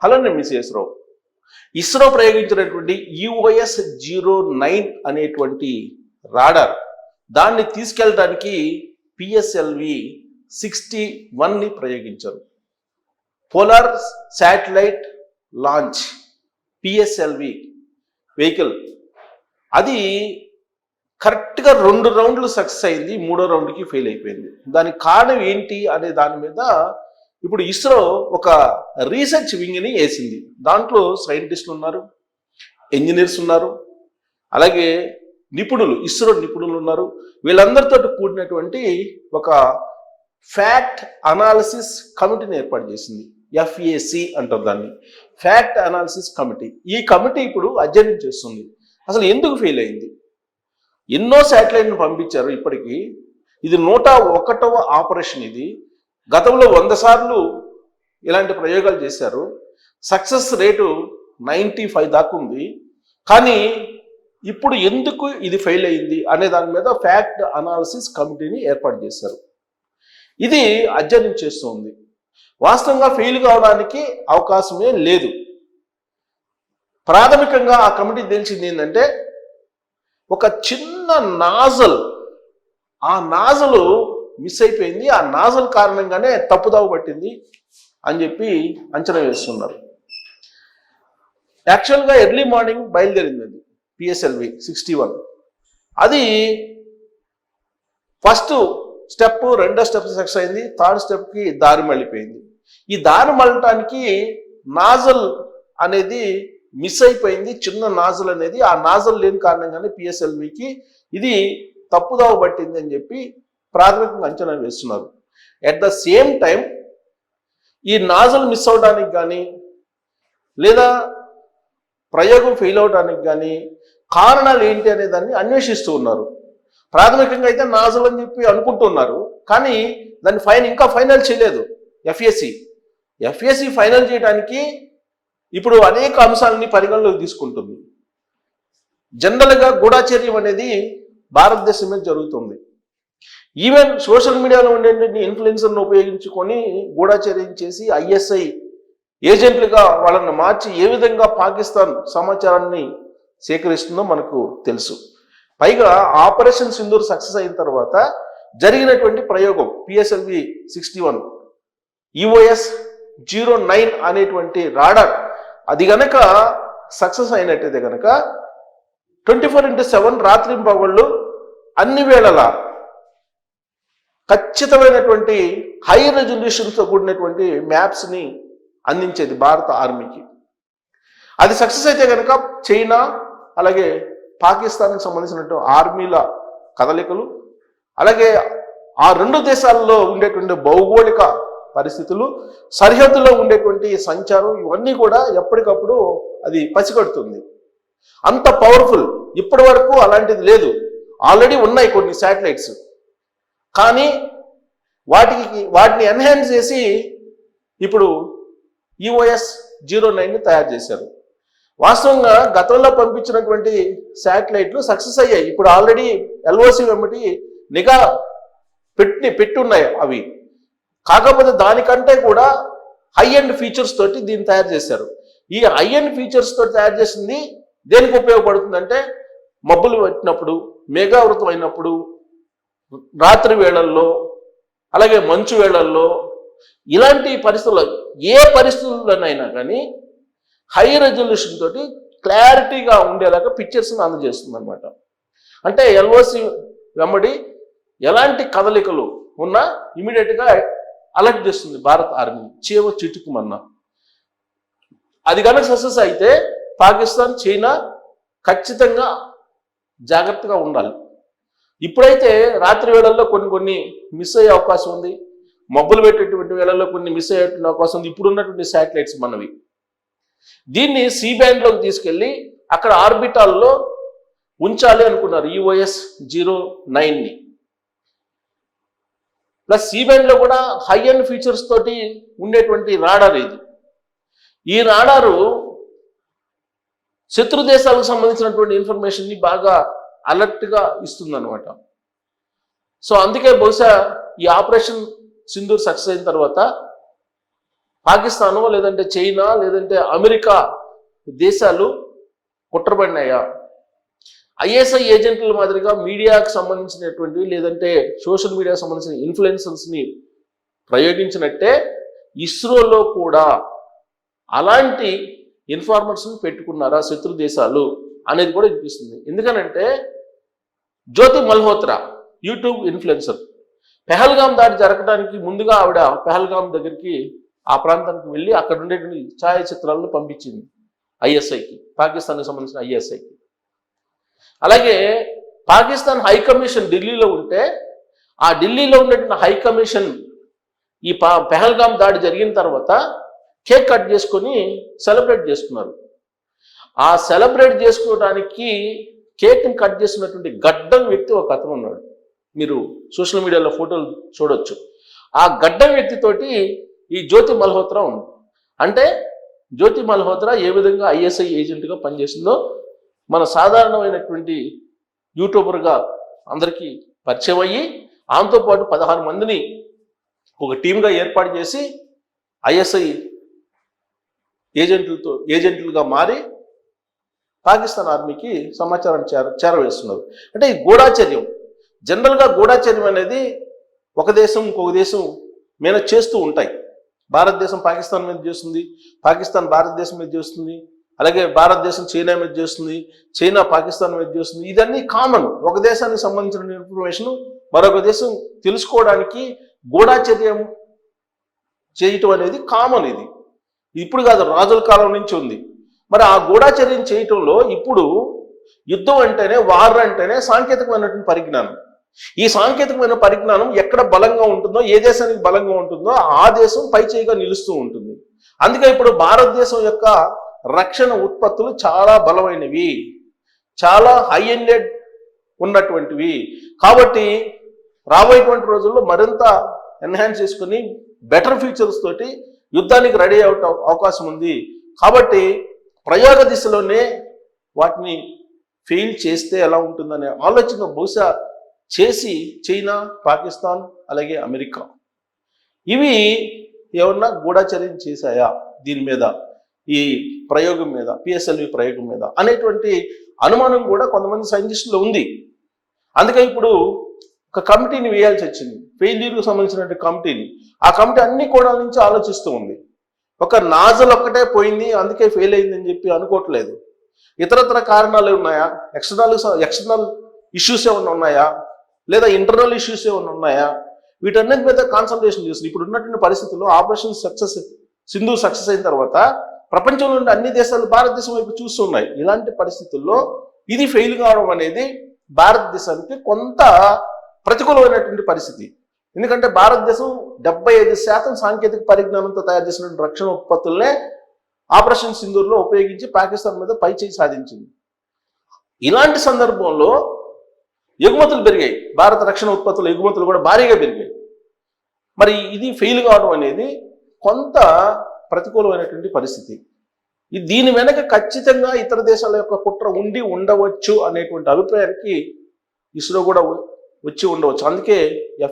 Hello, నేను miss ISRO. ISRO ప్రయోగించినటువంటి EOS-09 అనేటువంటి radar, దాన్ని తీసుకెళ్ళడానికి PSLV-61ని ప్రయోగించారు. Polar satellite launch PSLV vehicle. అది కరెక్ట్గా 2 రౌండ్లు సక్సెస్ అయింది, 3వ రౌండ్కి ఫెయిల్ అయిపోయింది. దానికి కారణం ఏంటి అనే దాని మీద ఇప్పుడు ఇస్రో ఒక రీసెర్చ్ వింగ్ని వేసింది. దాంట్లో సైంటిస్టులు ఉన్నారు, ఇంజనీర్స్ ఉన్నారు, అలాగే ఇస్రో నిపుణులు ఉన్నారు. వీళ్ళందరితో కూడినటువంటి ఒక ఫ్యాక్ట్ అనాలిసిస్ కమిటీని ఏర్పాటు చేసింది. FAC అంటారు దాన్ని, ఫ్యాక్ట్ అనాలిసిస్ కమిటీ. ఈ కమిటీ ఇప్పుడు అధ్యయనం చేస్తుంది అసలు ఎందుకు ఫెయిల్ అయింది. ఎన్నో శాటిలైట్ను పంపించారు ఇప్పటికీ. ఇది 101వ ఆపరేషన్. ఇది గతంలో 100 సార్లు ఇలాంటి ప్రయోగాలు చేశారు. సక్సెస్ రేటు 95 దాకా ఉంది. కానీ ఇప్పుడు ఎందుకు ఇది ఫెయిల్ అయింది అనే దాని మీద ఫ్యాక్ట్ అనాలిసిస్ కమిటీని ఏర్పాటు చేశారు. ఇది అధ్యయనం చేస్తుంది. వాస్తవంగా ఫెయిల్ కావడానికి అవకాశమే లేదు. ప్రాథమికంగా ఆ కమిటీ తెలిసింది ఏంటంటే, ఒక చిన్న నాజల్, ఆ నాజలు మిస్ అయిపోయింది, ఆ నాజల్ కారణంగానే తప్పుదావ పట్టింది అని చెప్పి అంచనా వేస్తున్నారు. యాక్చువల్గా ఎర్లీ మార్నింగ్ బయలుదేరింది అది PSLV-61. అది ఫస్ట్ స్టెప్, 2వ స్టెప్ సక్సెస్ అయింది, 3rd స్టెప్కి దారి మళ్ళిపోయింది. ఈ దారి మళ్ళటానికి నాజల్ అనేది మిస్ అయిపోయింది, చిన్న నాజల్ అనేది. ఆ నాజల్ లేని కారణంగానే PSLVకి ఇది తప్పుదావ పట్టింది అని చెప్పి ప్రాథమికంగా అంచనా వేస్తున్నారు. ఎట్ ద సేమ్ టైం ఈ నాజల్ మిస్ అవడానికి కానీ లేదా ప్రయోగం ఫెయిల్ అవడానికి కానీ కారణాలు ఏంటి అనే దాన్ని అన్వేషిస్తూ ఉన్నారు. ప్రాథమికంగా అయితే నాజల్ అని చెప్పి అనుకుంటున్నారు, కానీ దాన్ని ఇంకా ఫైనల్ చేయలేదు FAC ఫైనల్ చేయడానికి ఇప్పుడు అనేక అంశాలని పరిగణలోకి తీసుకుంటుంది. జనరల్గా గూఢాచర్యం అనేది భారతదేశం మీద జరుగుతుంది. ఈవెన్ సోషల్ మీడియాలో ఉండే ఇన్ఫ్లుయెన్సర్ను ఉపయోగించుకొని గూఢాచర్యం చేసి ISI ఏజెంట్లుగా వాళ్ళని మార్చి ఏ విధంగా పాకిస్తాన్ సమాచారాన్ని సేకరిస్తుందో మనకు తెలుసు. పైగా ఆపరేషన్ సింధూర్ సక్సెస్ అయిన తర్వాత జరిగినటువంటి ప్రయోగం PSLV-61 EOS-09 అనేటువంటి రాడార్, అది గనక సక్సెస్ అయినట్టయితే గనక 24/7 రాత్రింపగళ్ళు అన్ని వేళలా ఖచ్చితమైనటువంటి హై రెజల్యూషన్తో కూడినటువంటి మ్యాప్స్ని అందించేది భారత ఆర్మీకి. అది సక్సెస్ అయితే కనుక చైనా అలాగే పాకిస్తాన్కి సంబంధించినటువంటి ఆర్మీల కదలికలు, అలాగే ఆ 2 దేశాల్లో ఉండేటువంటి భౌగోళిక పరిస్థితులు, సరిహద్దులో ఉండేటువంటి సంచారం, ఇవన్నీ కూడా ఎప్పటికప్పుడు అది పసిగడుతుంది. అంత పవర్ఫుల్. ఇప్పటి వరకు అలాంటిది లేదు. ఆల్రెడీ ఉన్నాయి కొన్ని శాటిలైట్స్, కానీ వాటిని ఎన్హాన్స్ చేసి ఇప్పుడు EOS-09ని తయారు చేశారు. వాస్తవంగా గతంలో పంపించినటువంటి శాటిలైట్లు సక్సెస్ అయ్యాయి. ఇప్పుడు ఆల్రెడీ LOC వెంబడి నిఘా పెట్టున్నాయి అవి. కాకపోతే దానికంటే కూడా హై ఎండ్ ఫీచర్స్ తోటి దీన్ని తయారు చేశారు. ఈ హై ఎండ్ ఫీచర్స్ తోటి తయారు చేసింది దేనికి ఉపయోగపడుతుందంటే, మబ్బులు పెట్టినప్పుడు, మేఘావృతం అయినప్పుడు, రాత్రి వేళల్లో, అలాగే మంచు వేళల్లో, ఇలాంటి పరిస్థితుల్లో, ఏ పరిస్థితుల్లోనైనా కానీ హై రెజల్యూషన్ తోటి క్లారిటీగా ఉండేలాగా పిక్చర్స్ని అందజేస్తుంది అనమాట. అంటే LOC వెంబడి ఎలాంటి కదలికలు ఉన్నా ఇమీడియట్గా అలర్ట్ చేస్తుంది భారత ఆర్మీ, చేవ చిటుకుమన్నా. అది కనుక సక్సెస్ అయితే పాకిస్తాన్, చైనా ఖచ్చితంగా జాగ్రత్తగా ఉండాలి. ఇప్పుడైతే రాత్రి వేళల్లో కొన్ని మిస్ అయ్యే అవకాశం ఉంది, మబ్బులు పెట్టేటువంటి వేళల్లో కొన్ని మిస్ అయ్యేటువంటి అవకాశం ఉంది. ఇప్పుడున్నటువంటి శాటిలైట్స్ మనవి. దీన్ని C-బ్యాండ్లోకి తీసుకెళ్ళి అక్కడ ఆర్బిటాల్లో ఉంచాలి అనుకున్నారు EOS-09ని. ప్లస్ C-బ్యాండ్లో కూడా హై ఎండ్ ఫీచర్స్ తోటి ఉండేటువంటి రాడార్ ఇది. ఈ రాడారు శత్రు దేశాలకు సంబంధించినటువంటి ఇన్ఫర్మేషన్ని బాగా అలర్ట్గా ఇస్తుందన్నమాట. సో అందుకే బహుశా ఈ ఆపరేషన్ సింధూర్ సక్సెస్ అయిన తర్వాత పాకిస్తాను లేదంటే చైనా లేదంటే అమెరికా దేశాలు కుట్రబడినాయా? ఐఎస్ఐ ఏజెంట్ల మాదిరిగా మీడియాకు సంబంధించినటువంటి లేదంటే సోషల్ మీడియాకు సంబంధించిన ఇన్ఫ్లుయెన్సర్స్ని ప్రయోగించినట్టే ఇస్రోలో కూడా అలాంటి ఇన్ఫార్మర్స్ని పెట్టుకున్నారా శత్రు దేశాలు అనేది కూడా వినిపిస్తుంది. ఎందుకనంటే జ్యోతి మల్హోత్రా యూట్యూబ్ ఇన్ఫ్లుయెన్సర్ పెహల్గాం దాడి జరగడానికి ముందుగా ఆవిడ పెహల్గాం దగ్గరికి ఆ ప్రాంతానికి వెళ్ళి అక్కడ ఉండేటువంటి ఛాయాచిత్రాలను పంపించింది ఐఎస్ఐకి, పాకిస్తాన్కి సంబంధించిన ఐఎస్ఐకి. అలాగే పాకిస్తాన్ హైకమిషన్ ఢిల్లీలో ఉంటే ఆ ఢిల్లీలో ఉన్నటువంటి హైకమిషన్ ఈ పెహల్గాం దాడి జరిగిన తర్వాత కేక్ కట్ చేసుకొని సెలబ్రేట్ చేసుకున్నారు. ఆ సెలబ్రేట్ చేసుకోవడానికి కేక్ని కట్ చేసినటువంటి గడ్డం వ్యక్తి ఒక అతను ఉన్నాడు. మీరు సోషల్ మీడియాలో ఫోటోలు చూడొచ్చు. ఆ గడ్డం వ్యక్తితోటి ఈ జ్యోతి మల్హోత్రా ఉంది. అంటే జ్యోతి మల్హోత్రా ఏ విధంగా ఐఎస్ఐ ఏజెంట్గా పనిచేసిందో మన సాధారణమైనటువంటి యూట్యూబర్గా అందరికీ పరిచయం అయ్యి ఆమెతో పాటు 16 మందిని ఒక టీమ్గా ఏర్పాటు చేసి ఐఎస్ఐ ఏజెంట్లుగా మారి పాకిస్తాన్ ఆర్మీకి సమాచారాన్ని చేరవేస్తున్నారు. అంటే ఈ గూఢాచర్యం, జనరల్గా గూఢాచర్యం అనేది ఒక దేశం ఇంకొక దేశం మీద చేస్తూ ఉంటాయి. భారతదేశం పాకిస్తాన్ మీద చేస్తుంది, పాకిస్తాన్ భారతదేశం మీద చేస్తుంది, అలాగే భారతదేశం చైనా మీద చేస్తుంది, చైనా పాకిస్తాన్ మీద చేస్తుంది. ఇదన్నీ కామన్. ఒక దేశానికి సంబంధించిన ఇన్ఫర్మేషన్ మరొక దేశం తెలుసుకోవడానికి గూఢాచర్యం చేయటం అనేది కామన్. ఇది ఇప్పుడు కాదు, రాజుల కాలం నుంచి ఉంది. మరి ఆ గూఢాచర్యం చేయటంలో ఇప్పుడు యుద్ధం అంటేనే, వార్ అంటేనే సాంకేతికమైనటువంటి పరిజ్ఞానం. ఈ సాంకేతికమైన పరిజ్ఞానం ఎక్కడ బలంగా ఉంటుందో, ఏ దేశానికి బలంగా ఉంటుందో ఆ దేశం పై చేయిగా నిలుస్తూ ఉంటుంది. అందుకే ఇప్పుడు భారతదేశం యొక్క రక్షణ ఉత్పత్తులు చాలా బలమైనవి, చాలా హై ఎండెడ్ ఉన్నటువంటివి. కాబట్టి రాబోయేటువంటి రోజుల్లో మరింత ఎన్హాన్స్ చేసుకుని బెటర్ ఫీచర్స్ తోటి యుద్ధానికి రెడీ అవకాశం ఉంది. కాబట్టి ప్రయోగ దిశలోనే వాటిని ఫెయిల్ చేస్తే ఎలా ఉంటుందనే ఆలోచన బహుశా చేసి చైనా, పాకిస్తాన్ అలాగే అమెరికా ఇవి ఏమన్నా గూఢాచర్యం చేశాయా దీని మీద, ఈ ప్రయోగం మీద, పిఎస్ఎల్వి ప్రయోగం మీద అనేటువంటి అనుమానం కూడా కొంతమంది సైంటిస్టులు ఉంది. అందుకే ఇప్పుడు ఒక కమిటీని వేయాల్సి వచ్చింది, ఫెయిల్యూర్కు సంబంధించినటువంటి కమిటీని. ఆ కమిటీ అన్ని కోణాల నుంచి ఆలోచిస్తూ ఉంది. ఒక నాజల్ ఒక్కటే పోయింది అందుకే ఫెయిల్ అయిందని చెప్పి అనుకోవట్లేదు. ఇతరత్ర కారణాలు ఉన్నాయా, ఎక్స్టర్నల్ ఇష్యూస్ ఏమైనా ఉన్నాయా, లేదా ఇంటర్నల్ ఇష్యూస్ ఏమైనా ఉన్నాయా, వీటన్నిటి మీద కాన్సన్ట్రేషన్ చేస్తుంది. ఇప్పుడు ఉన్నటువంటి పరిస్థితుల్లో ఆపరేషన్ సింధూర్ సక్సెస్ అయిన తర్వాత ప్రపంచంలో ఉన్న అన్ని దేశాలు భారతదేశం వైపు చూస్తున్నాయి. ఇలాంటి పరిస్థితుల్లో ఇది ఫెయిల్ కావడం అనేది భారతదేశానికి కొంత ప్రతికూలమైనటువంటి పరిస్థితి. ఎందుకంటే భారతదేశం 75% సాంకేతిక పరిజ్ఞానంతో తయారు చేసినటువంటి రక్షణ ఉత్పత్తులనే ఆపరేషన్ సింధూర్లో ఉపయోగించి పాకిస్తాన్ మీద పై చేయి సాధించింది. ఇలాంటి సందర్భంలో ఎగుమతులు పెరిగాయి, భారత రక్షణ ఉత్పత్తుల ఎగుమతులు కూడా భారీగా పెరిగాయి. మరి ఇది ఫెయిల్ కావడం అనేది కొంత ప్రతికూలమైనటువంటి పరిస్థితి. దీని వెనక ఖచ్చితంగా ఇతర దేశాల యొక్క కుట్ర ఉండి ఉండవచ్చు అనేటువంటి అభిప్రాయానికి ఇస్రో కూడా వచ్చి ఉండవచ్చు. అందుకే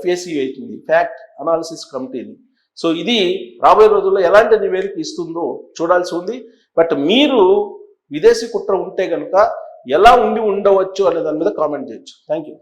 FAC అవుతుంది, ఫ్యాక్ట్ అనాలిసిస్ కమిటీని. సో ఇది రాబోయే రోజుల్లో ఎలాంటి నివేదిక ఇస్తుందో చూడాల్సి ఉంది. బట్ మీరు విదేశీ కుట్ర ఉంటే కనుక ఎలా ఉండి ఉండవచ్చు అనే దాని మీద కామెంట్ చేయొచ్చు. Thank you.